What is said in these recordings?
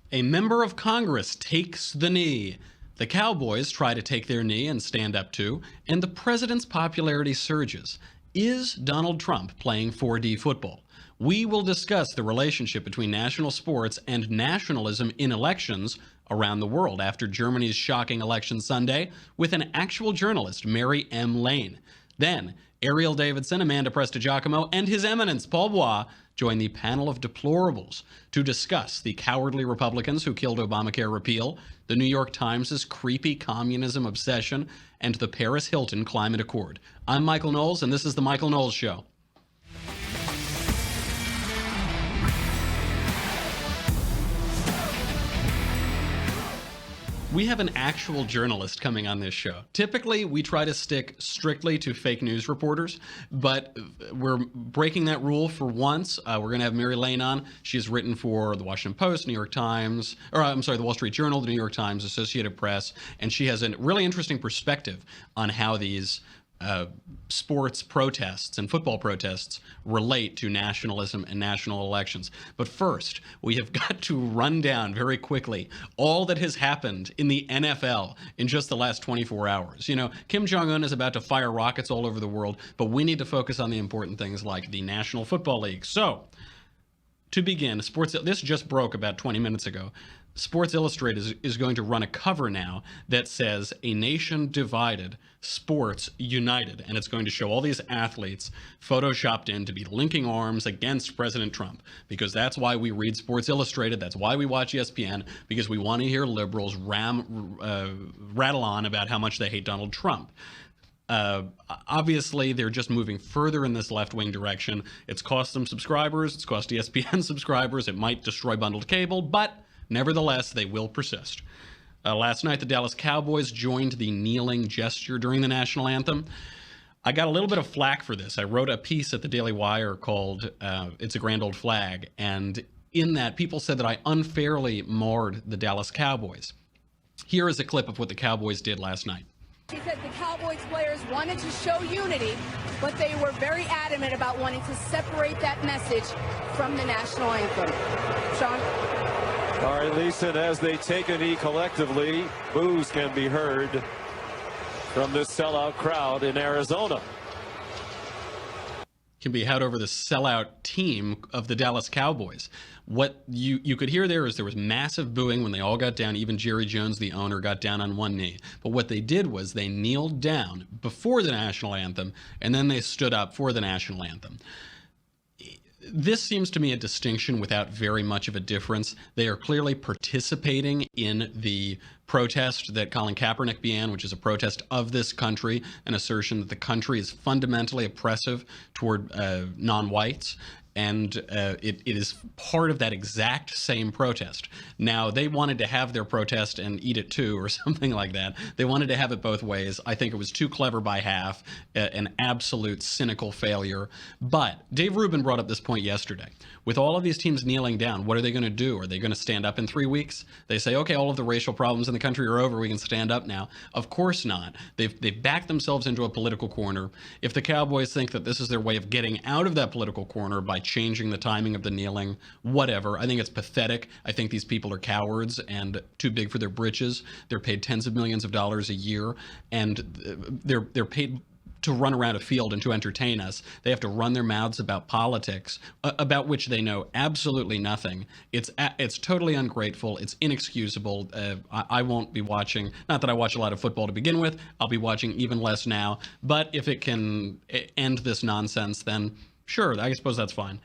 A member of Congress takes the knee. The Cowboys try to take their knee and stand up to, and the president's popularity surges. Is Donald Trump playing 4D football? We will discuss the relationship between national sports and nationalism in elections around the world after Germany's shocking election Sunday with an actual journalist, Mary M. Lane. Then, Erielle Davidson, Amanda Prestigiacomo, and his eminence, Paul Bois, join the Panel of Deplorables to discuss the cowardly Republicans who killed Obamacare repeal, the New York Times' creepy communism obsession, and the Paris Hilton Climate Accord. I'm Michael Knowles, and this is The Michael Knowles Show. We have an actual journalist coming on this show. Typically, we try to stick strictly to fake news reporters, but we're breaking that rule for once. We're going to have Mary Lane on. She's written for the Washington Post, New York Times, the Wall Street Journal, the New York Times, Associated Press, and she has a really interesting perspective on how these sports protests and football protests relate to nationalism and national elections. But first, we have got to run down very quickly all that has happened in the NFL in just the last 24 hours. You know, Kim Jong-un is about to fire rockets all over the world, but we need to focus on the important things like the National Football League. So, to begin, this just broke about 20 minutes ago. Sports Illustrated is going to run a cover now that says "A Nation Divided, Sports United," and it's going to show all these athletes photoshopped in to be linking arms against President Trump, because that's why we read Sports Illustrated, that's why we watch ESPN, because we want to hear liberals rattle on about how much they hate Donald Trump. Obviously, they're just moving further in this left-wing direction. It's cost them subscribers, it's cost ESPN subscribers, it might destroy bundled cable, but nevertheless, they will persist. Last night, the Dallas Cowboys joined the kneeling gesture during the national anthem. I got a little bit of flack for this. I wrote a piece at the Daily Wire called "It's a Grand Old Flag," and in that, people said that I unfairly marred the Dallas Cowboys. Here is a clip of what the Cowboys did last night. He said the Cowboys players wanted to show unity, but they were very adamant about wanting to separate that message from the national anthem. Sean? All right, Lisa, and as they take a knee collectively, boos can be heard from this sellout crowd in Arizona. Can be heard over the sellout team of the Dallas Cowboys. What you could hear there is there was massive booing when they all got down. Even Jerry Jones, the owner, got down on one knee. But what they did was they kneeled down before the national anthem, and then they stood up for the national anthem. This seems to me a distinction without very much of a difference. They are clearly participating in the protest that Colin Kaepernick began, which is a protest of this country, an assertion that the country is fundamentally oppressive toward non-whites. And it is part of that exact same protest. Now, they wanted to have their protest and eat it too, or something like that. They wanted to have it both ways. I think it was too clever by half, an absolute cynical failure. But Dave Rubin brought up this point yesterday. With all of these teams kneeling down, what are they going to do? Are they going to stand up in 3 weeks? They say, okay, all of the racial problems in the country are over. We can stand up now. Of course not. They've backed themselves into a political corner. If the Cowboys think that this is their way of getting out of that political corner by changing the timing of the kneeling, whatever. I think it's pathetic. I think these people are cowards and too big for their britches. They're paid tens of millions of dollars a year, and they're paid to run around a field and to entertain us. They have to run their mouths about politics, about which they know absolutely nothing. It's totally ungrateful. It's inexcusable. I won't be watching. Not that I watch a lot of football to begin with. I'll be watching even less now. But if it can end this nonsense, then sure, I suppose that's fine.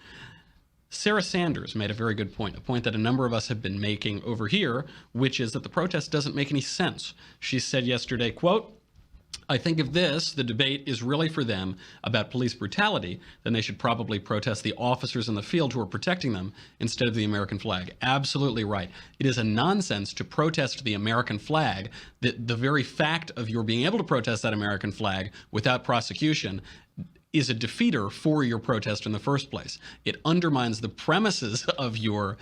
Sarah Sanders made a very good point, a point that a number of us have been making over here, which is that the protest doesn't make any sense. She said yesterday, quote, "I think if the debate is really for them about police brutality, then they should probably protest the officers in the field who are protecting them instead of the American flag." Absolutely right. It is a nonsense to protest the American flag. The very fact of your being able to protest that American flag without prosecution is a defeater for your protest in the first place. It undermines the premises of your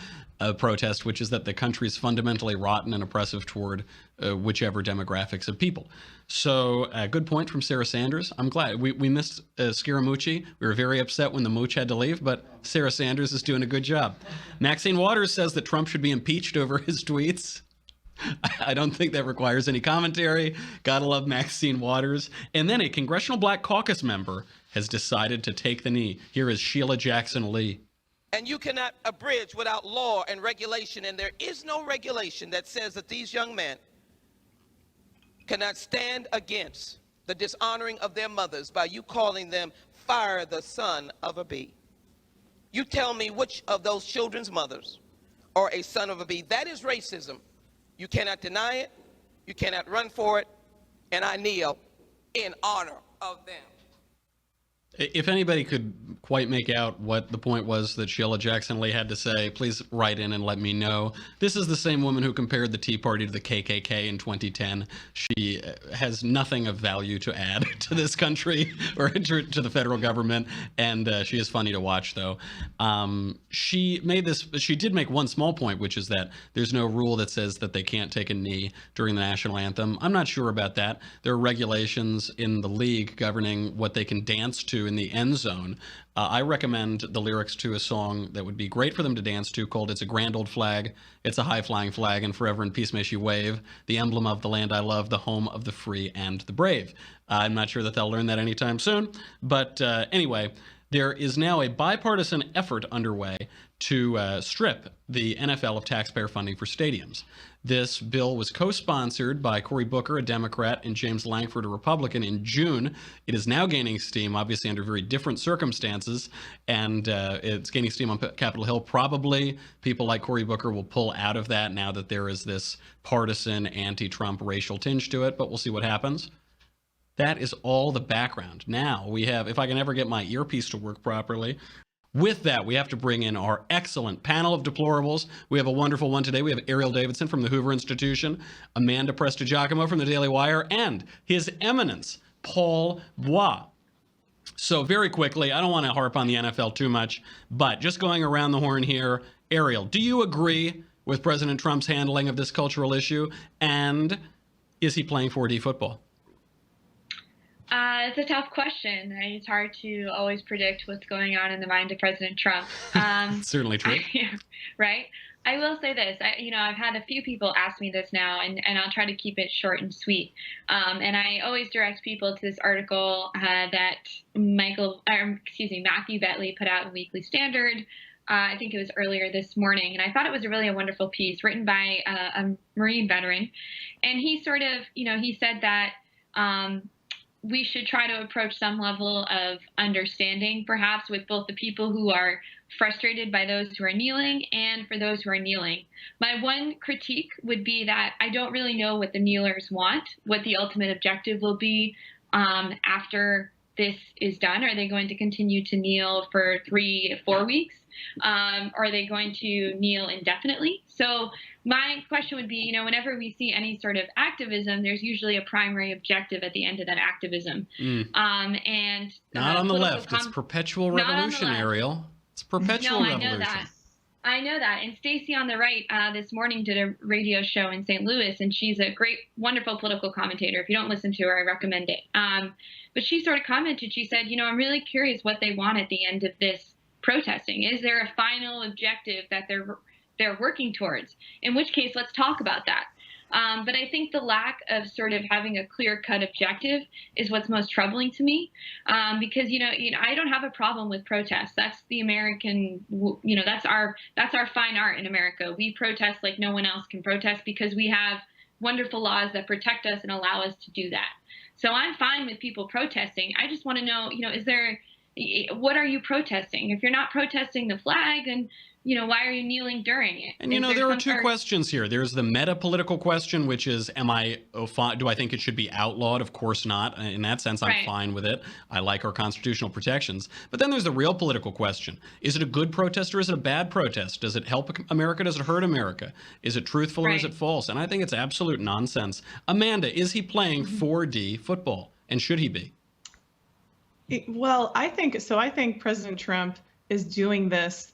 protest, which is that the country is fundamentally rotten and oppressive toward whichever demographics of people. So good point from Sarah Sanders. I'm glad. We missed Scaramucci. We were very upset when the mooch had to leave, but Sarah Sanders is doing a good job. Maxine Waters says that Trump should be impeached over his tweets. I don't think that requires any commentary. Gotta love Maxine Waters. And then a Congressional Black Caucus member has decided to take the knee. Here is Sheila Jackson Lee. And you cannot abridge without law and regulation. And there is no regulation that says that these young men cannot stand against the dishonoring of their mothers by you calling them fire the son of a bee. You tell me which of those children's mothers are a son of a bee. That is racism. You cannot deny it. You cannot run for it. And I kneel in honor of them. If anybody could quite make out what the point was that Sheila Jackson Lee had to say, please write in and let me know. This is the same woman who compared the Tea Party to the KKK in 2010. She has nothing of value to add to this country or to the federal government, and she is funny to watch, though. She did make one small point, which is that there's no rule that says that they can't take a knee during the national anthem. I'm not sure about that. There are regulations in the league governing what they can dance to in the end zone. I recommend the lyrics to a song that would be great for them to dance to called It's a Grand Old Flag, It's a High-Flying Flag, and Forever in Peace May She Wave, the emblem of the land I love, the home of the free and the brave. I'm not sure that they'll learn that anytime soon, but anyway, there is now a bipartisan effort underway to strip the NFL of taxpayer funding for stadiums. This bill was co-sponsored by Cory Booker, a Democrat, and James Lankford, a Republican, in June. It is now gaining steam, obviously under very different circumstances, and it's gaining steam on Capitol Hill. Probably people like Cory Booker will pull out of that now that there is this partisan, anti-Trump racial tinge to it, but we'll see what happens. That is all the background. Now we have, if I can ever get my earpiece to work properly, with that, we have to bring in our excellent panel of deplorables. We have a wonderful one today. We have Ariel Davidson from the Hoover Institution, Amanda Prestigiacomo from the Daily Wire, and His Eminence, Paul Bois. So very quickly, I don't want to harp on the NFL too much, but just going around the horn here, Ariel, do you agree with President Trump's handling of this cultural issue? And is he playing 4D football? It's a tough question. It's hard to always predict what's going on in the mind of President Trump. Certainly true. Right? I will say this. I've had a few people ask me this now, and I'll try to keep it short and sweet. And I always direct people to this article that Matthew Betley put out in Weekly Standard. I think it was earlier this morning, and I thought it was a wonderful piece written by a Marine veteran. And he sort of, he said that we should try to approach some level of understanding, perhaps, with both the people who are frustrated by those who are kneeling and for those who are kneeling. My one critique would be that I don't really know what the kneelers want, what the ultimate objective will be after this is done. Are they going to continue to kneel for 3 to 4 weeks? Are they going to kneel indefinitely? So my question would be, whenever we see any sort of activism, there's usually a primary objective at the end of that activism. And not on the left. It's perpetual revolution, Ariel. It's perpetual revolution. I know that. And Stacey on the right this morning did a radio show in St. Louis, and she's a great, wonderful political commentator. If you don't listen to her, I recommend it. But she sort of commented, she said, I'm really curious what they want at the end of this protesting. Is there a final objective that they're working towards? In which case, let's talk about that. But I think the lack of sort of having a clear-cut objective is what's most troubling to me, because I don't have a problem with protests. That's the American, that's our fine art in America. We protest like no one else can protest because we have wonderful laws that protect us and allow us to do that. So I'm fine with people protesting. I just want to know, what are you protesting? If you're not protesting the flag, and why are you kneeling during it? And there are two questions here. There's the meta-political question, which is, do I think it should be outlawed? Of course not. In that sense, I'm fine with it. I like our constitutional protections. But then there's the real political question. Is it a good protest or is it a bad protest? Does it help America? Does it hurt America? Is it truthful or is it false? And I think it's absolute nonsense. Amanda, is he playing 4D football? And should he be? Well, I think President Trump is doing this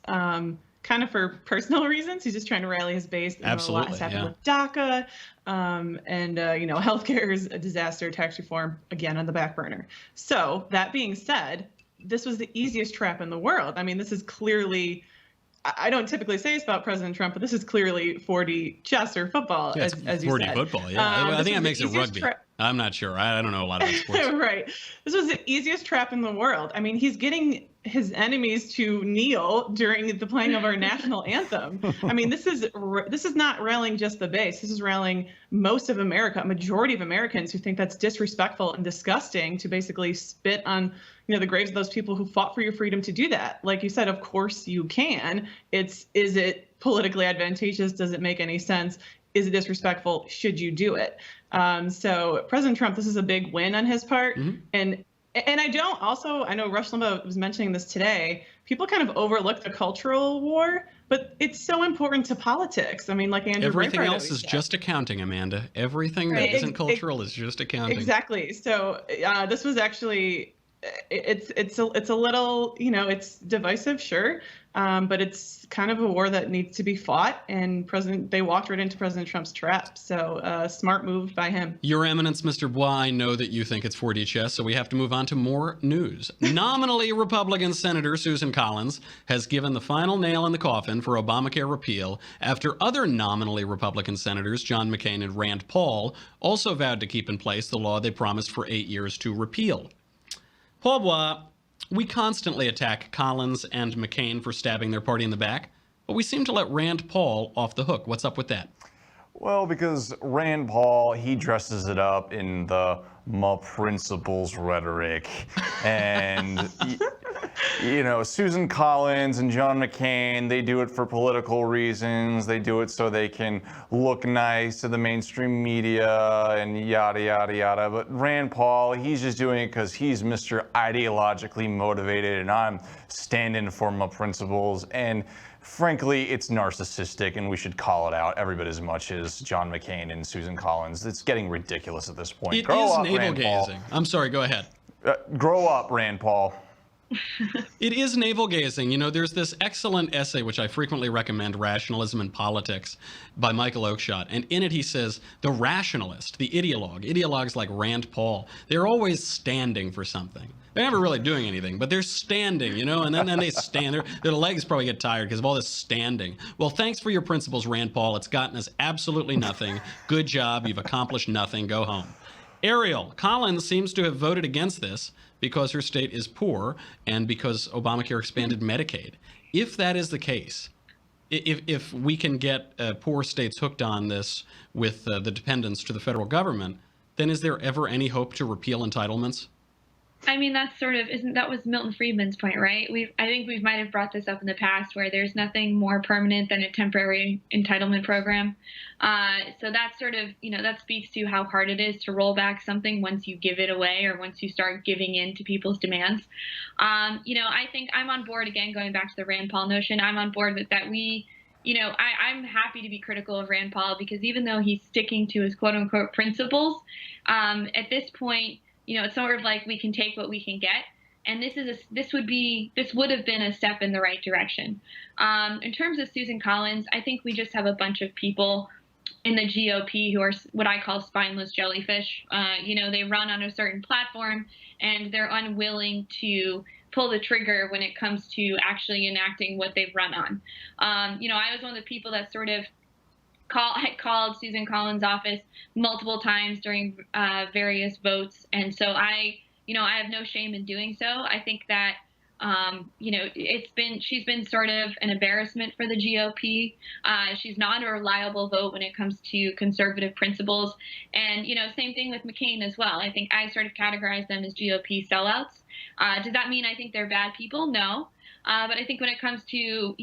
kind of for personal reasons. He's just trying to rally his base. Absolutely, a lot has happened with DACA, and healthcare is a disaster. Tax reform again on the back burner. So that being said, this was the easiest trap in the world. I mean, this is clearly. I don't typically say this about President Trump, but this is clearly 4D chess or football, yeah, as you 4D said. football, yeah. I think that makes it rugby. I'm not sure. I don't know a lot about sports. Right. This was the easiest trap in the world. I mean, he's getting his enemies to kneel during the playing of our national anthem. I mean, this is not rallying just the base. This is rallying most of America, a majority of Americans who think that's disrespectful and disgusting to basically spit on, the graves of those people who fought for your freedom to do that. Like you said, of course you can. Is it politically advantageous? Does it make any sense? Is it disrespectful? Should you do it? So President Trump, this is a big win on his part. Mm-hmm. And I know Rush Limbaugh was mentioning this today. People kind of overlook the cultural war, but it's so important to politics. I mean, like Andrew Everything Breitbart else is said. Just accounting, Amanda. Everything that isn't cultural is just accounting. Exactly. So this was actually, it's a little, it's divisive, sure. But it's kind of a war that needs to be fought, and they walked right into President Trump's trap. So smart move by him. Your Eminence, Mr. Bois, I know that you think it's 4D chess, so we have to move on to more news. Nominally Republican Senator Susan Collins has given the final nail in the coffin for Obamacare repeal after other nominally Republican senators, John McCain and Rand Paul, also vowed to keep in place the law they promised for 8 years to repeal. Paul Bois, we constantly attack Collins and McCain for stabbing their party in the back, but we seem to let Rand Paul off the hook. What's up with that? Well, because Rand Paul, he dresses it up in the "my principles" rhetoric. And, Susan Collins and John McCain, they do it for political reasons. They do it so they can look nice to the mainstream media and yada, yada, yada. But Rand Paul, he's just doing it because he's Mr. ideologically motivated, and I'm standing for my principles. And frankly, it's narcissistic, and we should call it out every bit as much as John McCain and Susan Collins. It's getting ridiculous at this point. It is navel-gazing. I'm sorry, go ahead. Grow up, Rand Paul. It is navel-gazing. There's this excellent essay, which I frequently recommend, Rationalism in Politics, by Michael Oakeshott. And in it he says, the rationalist, the ideologues like Rand Paul, they're always standing for something. They're never really doing anything, but they're standing, and then they stand. Their legs probably get tired because of all this standing. Well, thanks for your principles, Rand Paul. It's gotten us absolutely nothing. Good job. You've accomplished nothing. Go home. Ariel, Collins seems to have voted against this because her state is poor and because Obamacare expanded Medicaid. If that is the case, if we can get poor states hooked on this with the dependence to the federal government, then is there ever any hope to repeal entitlements? I mean, that was Milton Friedman's point, right? I think we might have brought this up in the past, where there's nothing more permanent than a temporary entitlement program. So that sort of, that speaks to how hard it is to roll back something once you give it away or once you start giving in to people's demands. I think I'm on board, again, going back to the Rand Paul notion, I'm on board with that. I'm happy to be critical of Rand Paul because even though he's sticking to his quote unquote principles, at this point, it's sort of like we can take what we can get. And this would have been a step in the right direction. In terms of Susan Collins, I think we just have a bunch of people in the GOP who are what I call spineless jellyfish. They run on a certain platform and they're unwilling to pull the trigger when it comes to actually enacting what they've run on. I was one of the people that sort of called Susan Collins' office multiple times during various votes, and so I have no shame in doing so. I think that she's been sort of an embarrassment for the GOP. She's not a reliable vote when it comes to conservative principles, and same thing with McCain as well. I think I sort of categorize them as GOP sellouts. Does that mean I think they're bad people? No. But I think when it comes to,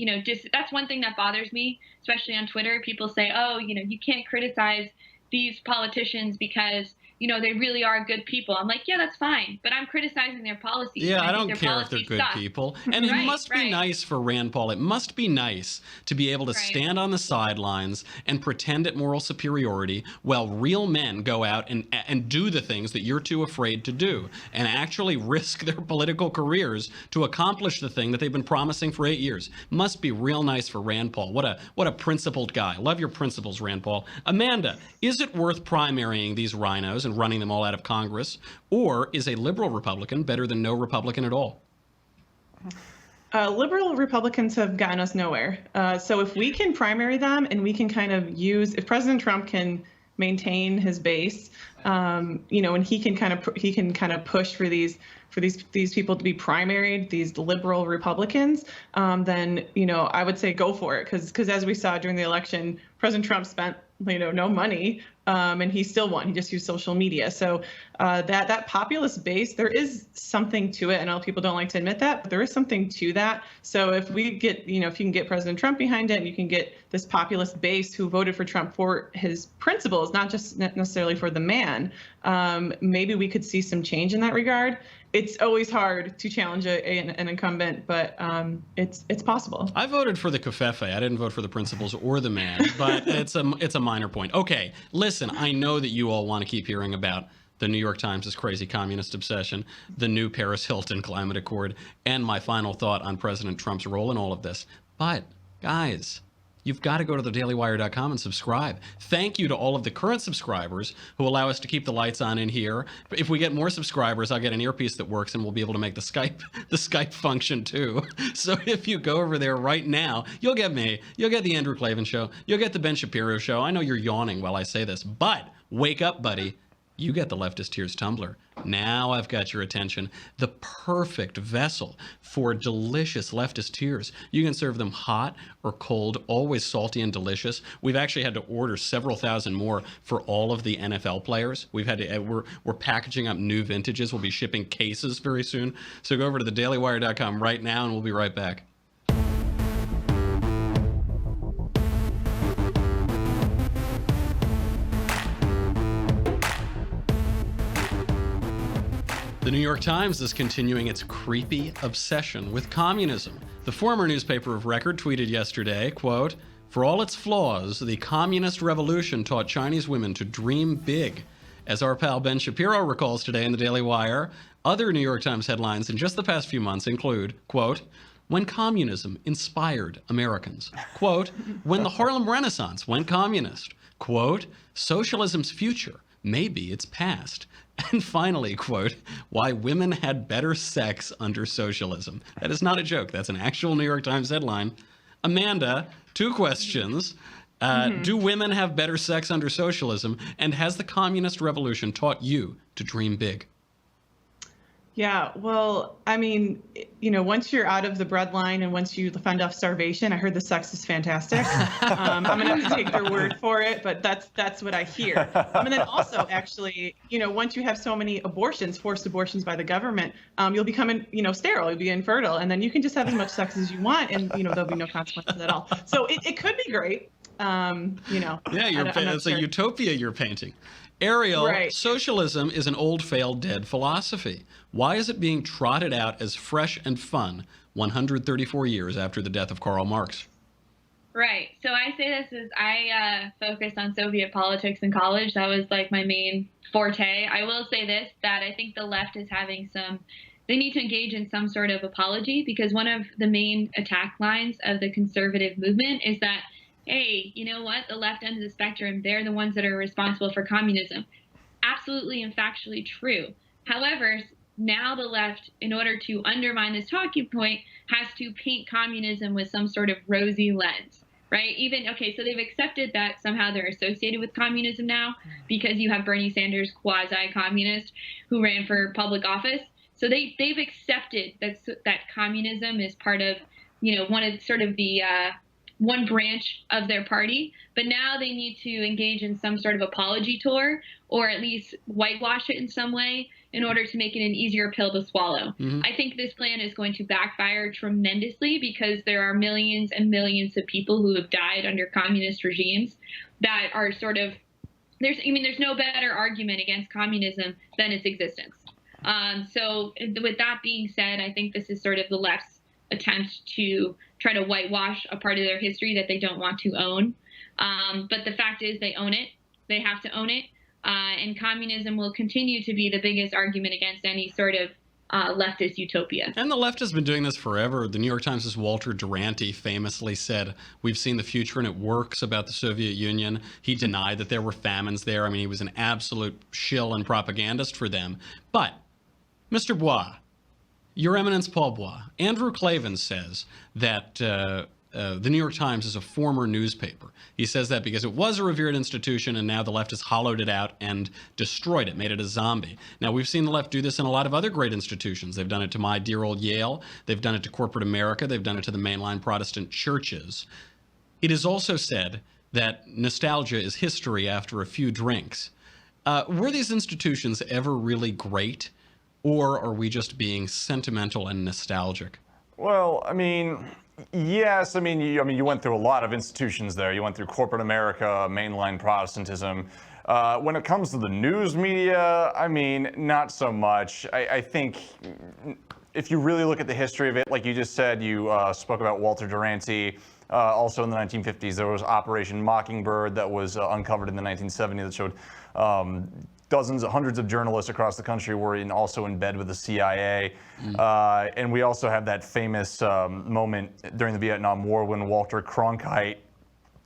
that's one thing that bothers me, especially on Twitter. People say, oh, you can't criticize these politicians because, you know, they really are good people. I'm like, yeah, that's fine, but I'm criticizing their policies. Yeah, I think don't their care if they're policies good suck. people. And it must be nice for Rand Paul. It must be nice to be able to stand on the sidelines and pretend at moral superiority while real men go out and do the things that you're too afraid to do and actually risk their political careers to accomplish the thing that they've been promising for 8 years. Must be real nice for Rand Paul. What a principled guy. Love your principles, Rand Paul. Amanda, is it worth primarying these rhinos and running them all out of Congress, or is a liberal Republican better than no Republican at all? Liberal Republicans have gotten us nowhere. So if we can primary them and we can kind of if President Trump can maintain his base, you know, and he can kind of push for these people to be primaried, these liberal Republicans, then, you know, I would say go for it, because as we saw during the election, President Trump spent, you know, no money, and he still won. He just used social media. So that populist base, there is something to it. I know people don't like to admit that, but there is something to that. So if we get, you know, if you can get President Trump behind it, and you can get this populist base who voted for Trump for his principles, not just necessarily for the man, maybe we could see some change in that regard. It's always hard to challenge an incumbent, but it's possible. I voted for the Covfefe. I didn't vote for the principles or the man, but it's a minor point. Okay, listen, I know that you all want to keep hearing about the New York Times' crazy communist obsession, the new Paris Hilton Climate Accord, and my final thought on President Trump's role in all of this. But, guys, you've got to go to thedailywire.com and subscribe. Thank you to all of the current subscribers who allow us to keep the lights on in here. If we get more subscribers, I'll get an earpiece that works, and we'll be able to make the Skype function too. So if you go over there right now, you'll get me, you'll get the Andrew Klavan Show, you'll get the Ben Shapiro Show. I know you're yawning while I say this, but wake up, buddy. You get the Leftist Tears Tumblr. Now I've got your attention. The perfect vessel for delicious leftist tears. You can serve them hot or cold, always salty and delicious. We've actually had to order several thousand more for all of the NFL players. We've had to, we're packaging up new vintages. We'll be shipping cases very soon. So go over to thedailywire.com right now, and we'll be right back. The New York Times is continuing its creepy obsession with communism. The former newspaper of record tweeted yesterday, quote, "For all its flaws, the communist revolution taught Chinese women to dream big." As our pal Ben Shapiro recalls today in the Daily Wire, other New York Times headlines in just the past few months include, quote, "When communism inspired Americans." Quote, "When the Harlem Renaissance went communist." Quote, "Socialism's future may be its past." And finally, quote, "Why women had better sex under socialism." That is not a joke. That's an actual New York Times headline. Amanda, two questions. Do women have better sex under socialism? And has the communist revolution taught you to dream big? Yeah, well, I mean, you know, once you're out of the breadline and once you fend off starvation, I heard the sex is fantastic. I'm gonna have to take their word for it, but that's what I hear. And then also, actually, you know, once you have so many abortions, forced abortions by the government, you'll become, you know, sterile, you'll be infertile, and then you can just have as much sex as you want, and you know, there'll be no consequences at all. So it could be great, you know. Yeah, it's a utopia you're painting. Ariel, right. Socialism is an old, failed, dead philosophy. Why is it being trotted out as fresh and fun 134 years after the death of Karl Marx? Right. So I say this as I focused on Soviet politics in college. That was like my main forte. I will say this, that I think the left is having they need to engage in some sort of apology, because one of the main attack lines of the conservative movement is that, hey, you know what? The left end of the spectrum, they're the ones that are responsible for communism. Absolutely and factually true. However, now the left, in order to undermine this talking point, has to paint communism with some sort of rosy lens, right? So they've accepted that somehow they're associated with communism now because you have Bernie Sanders, quasi-communist, who ran for public office. So they've accepted that communism is part of, you know, one of sort of the one branch of their party, but now they need to engage in some sort of apology tour, or at least whitewash it in some way in order to make it an easier pill to swallow. Mm-hmm. I think this plan is going to backfire tremendously, because there are millions and millions of people who have died under communist regimes that are sort of there's no better argument against communism than its existence. So with that being said, I think this is sort of the left's attempt to try to whitewash a part of their history that they don't want to own. But the fact is they own it. They have to own it. And communism will continue to be the biggest argument against any sort of leftist utopia. And the left has been doing this forever. The New York Times' Walter Duranty famously said, "We've seen the future and it works," about the Soviet Union. He denied that there were famines there. I mean, he was an absolute shill and propagandist for them. But, Mr. Bois, Your Eminence Paul Bois, Andrew Klavan says that the New York Times is a former newspaper. He says that because it was a revered institution and now the left has hollowed it out and destroyed it, made it a zombie. Now, we've seen the left do this in a lot of other great institutions. They've done it to my dear old Yale. They've done it to corporate America. They've done it to the mainline Protestant churches. It is also said that nostalgia is history after a few drinks. Were these institutions ever really great, or are we just being sentimental and nostalgic? Well, I mean, yes. I mean, you went through a lot of institutions there. You went through corporate America, mainline Protestantism. When it comes to the news media, I mean, not so much. I think if you really look at the history of it, like you just said, you spoke about Walter Duranty. Also in the 1950s, there was Operation Mockingbird that was uncovered in the 1970s that showed hundreds of journalists across the country were also in bed with the CIA. And we also have that famous moment during the Vietnam War when Walter Cronkite,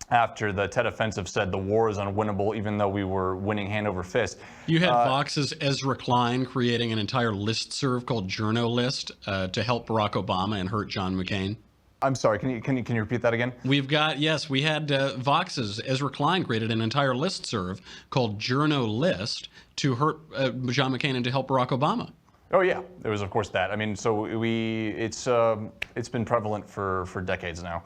after the Tet Offensive, said the war is unwinnable even though we were winning hand over fist. You had Vox's Ezra Klein creating an entire listserv called Journo List to help Barack Obama and hurt John McCain. I'm sorry, can you repeat that again? We had Vox's Ezra Klein created an entire listserv called Journo List to hurt John McCain and to help Barack Obama. Oh yeah, there was of course that. I mean, so it's been prevalent for decades now.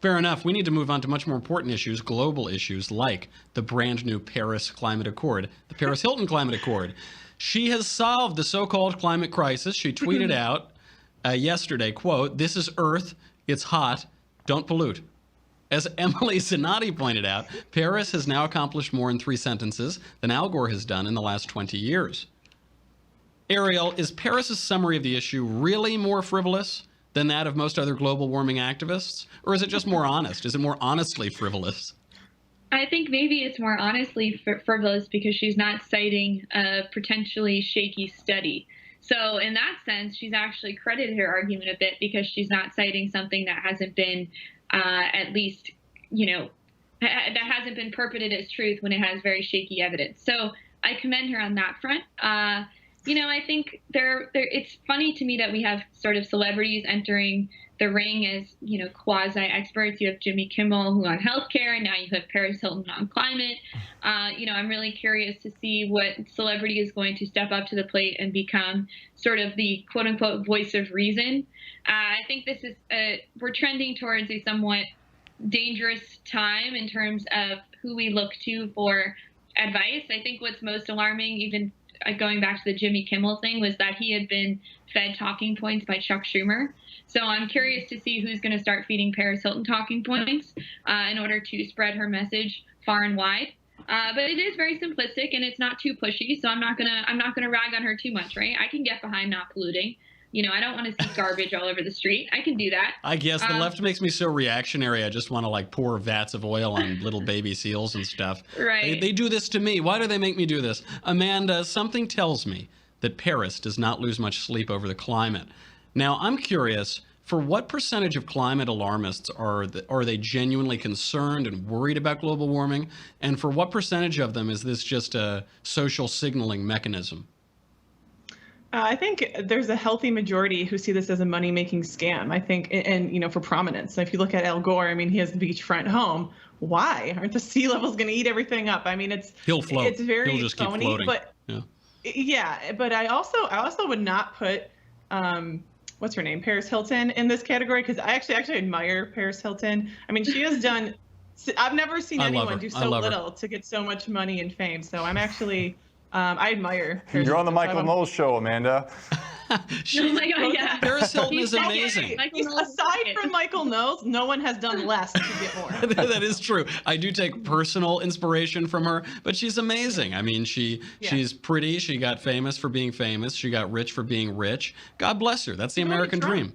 Fair enough. We need to move on to much more important issues, global issues, like the brand new Paris Climate Accord, the Paris Hilton Climate Accord. She has solved the so-called climate crisis. She tweeted out yesterday, quote, "This is Earth. It's hot. Don't pollute." As Emily Zanotti pointed out, Paris has now accomplished more in 3 sentences than Al Gore has done in the last 20 years. Ariel, is Paris's summary of the issue really more frivolous than that of most other global warming activists? Or is it just more honest? Is it more honestly frivolous? I think maybe it's more honestly frivolous because she's not citing a potentially shaky study. So in that sense, she's actually credited her argument a bit because she's not citing something that hasn't been at least, that hasn't been purported as truth when it has very shaky evidence. So I commend her on that front. I think it's funny to me that we have sort of celebrities entering the ring as, quasi-experts. You have Jimmy Kimmel, who on healthcare, and now you have Paris Hilton on climate. I'm really curious to see what celebrity is going to step up to the plate and become sort of the quote-unquote voice of reason. I think this is we're trending towards a somewhat dangerous time in terms of who we look to for advice. I think what's most alarming, even going back to the Jimmy Kimmel thing, was that he had been fed talking points by Chuck Schumer. So I'm curious to see who's going to start feeding Paris Hilton talking points in order to spread her message far and wide. But it is very simplistic and it's not too pushy. So I'm not gonna rag on her too much, right? I can get behind not polluting. I don't want to see garbage all over the street. I can do that. I guess the left makes me so reactionary. I just want to pour vats of oil on little baby seals and stuff. Right. They do this to me. Why do they make me do this? Amanda, something tells me that Paris does not lose much sleep over the climate. Now, I'm curious, for what percentage of climate alarmists are they genuinely concerned and worried about global warming? And for what percentage of them is this just a social signaling mechanism? I think there's a healthy majority who see this as a money-making scam. I think, and for prominence. If you look at Al Gore, I mean, he has the beachfront home. Why aren't the sea levels going to eat everything up? I mean, he'll float. It's very He'll just phony, keep floating. But yeah. But I also would not put what's her name, Paris Hilton, in this category because I actually admire Paris Hilton. I mean, she has done. I've never seen anyone do so little to get so much money and fame. So I'm actually. I admire Paris You're on the Hilton, Michael Knowles show, Amanda. She, my God, yeah. Paris Hilton He's is amazing. Aside from Michael Knowles, no one has done less to get more. That is true. I do take personal inspiration from her, but she's amazing. I mean, she's pretty. She got famous for being famous. She got rich for being rich. God bless her. That's the American dream.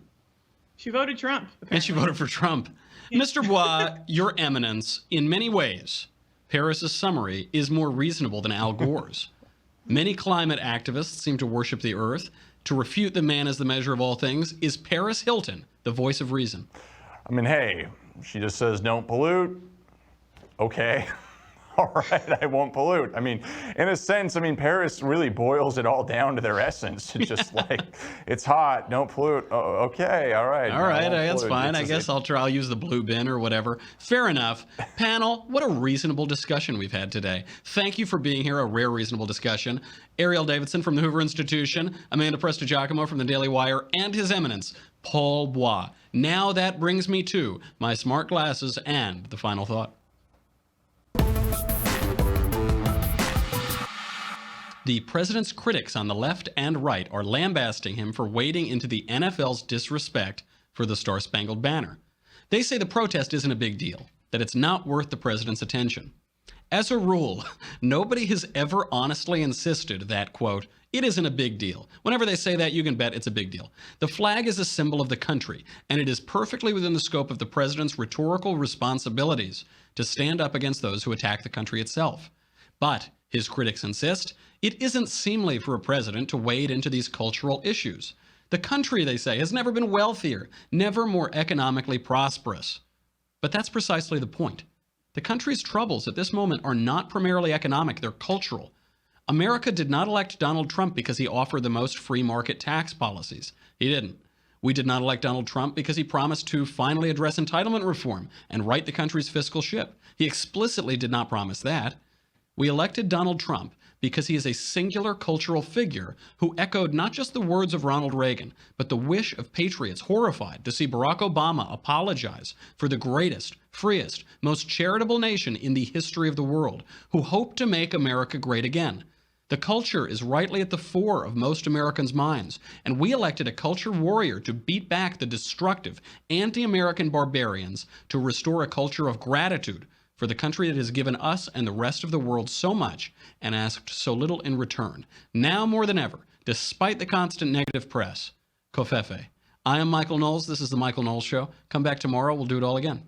She voted Trump. Apparently. And she voted for Trump. Mr. Bois, your eminence, in many ways, Paris's summary is more reasonable than Al Gore's. Many climate activists seem to worship the earth. To refute the man as the measure of all things is Paris Hilton, the voice of reason. I mean, hey, she just says don't pollute. Okay. All right, I won't pollute. I mean, in a sense, I mean, Paris really boils it all down to their essence. It's just like, it's hot, don't pollute. Oh, okay, all right. All right, that's fine. I guess I'll use the blue bin or whatever. Fair enough. Panel, what a reasonable discussion we've had today. Thank you for being here, a rare reasonable discussion. Ariel Davidson from the Hoover Institution, Amanda Prestigiacomo from the Daily Wire, and His Eminence, Paul Bois. Now that brings me to my smart glasses and the final thought. The president's critics on the left and right are lambasting him for wading into the NFL's disrespect for the Star-Spangled Banner. They say the protest isn't a big deal, that it's not worth the president's attention. As a rule, nobody has ever honestly insisted that, quote, it isn't a big deal. Whenever they say that, you can bet it's a big deal. The flag is a symbol of the country, and it is perfectly within the scope of the president's rhetorical responsibilities to stand up against those who attack the country itself. But, his critics insist, it isn't seemly for a president to wade into these cultural issues. The country, they say, has never been wealthier, never more economically prosperous. But that's precisely the point. The country's troubles at this moment are not primarily economic, they're cultural. America did not elect Donald Trump because he offered the most free market tax policies. He didn't. We did not elect Donald Trump because he promised to finally address entitlement reform and right the country's fiscal ship. He explicitly did not promise that. We elected Donald Trump because he is a singular cultural figure who echoed not just the words of Ronald Reagan, but the wish of patriots horrified to see Barack Obama apologize for the greatest, freest, most charitable nation in the history of the world, who hoped to make America great again. The culture is rightly at the fore of most Americans' minds, and we elected a culture warrior to beat back the destructive, anti-American barbarians to restore a culture of gratitude for the country that has given us and the rest of the world so much and asked so little in return. Now more than ever, despite the constant negative press. Covfefe. I am Michael Knowles. This is The Michael Knowles Show. Come back tomorrow. We'll do it all again.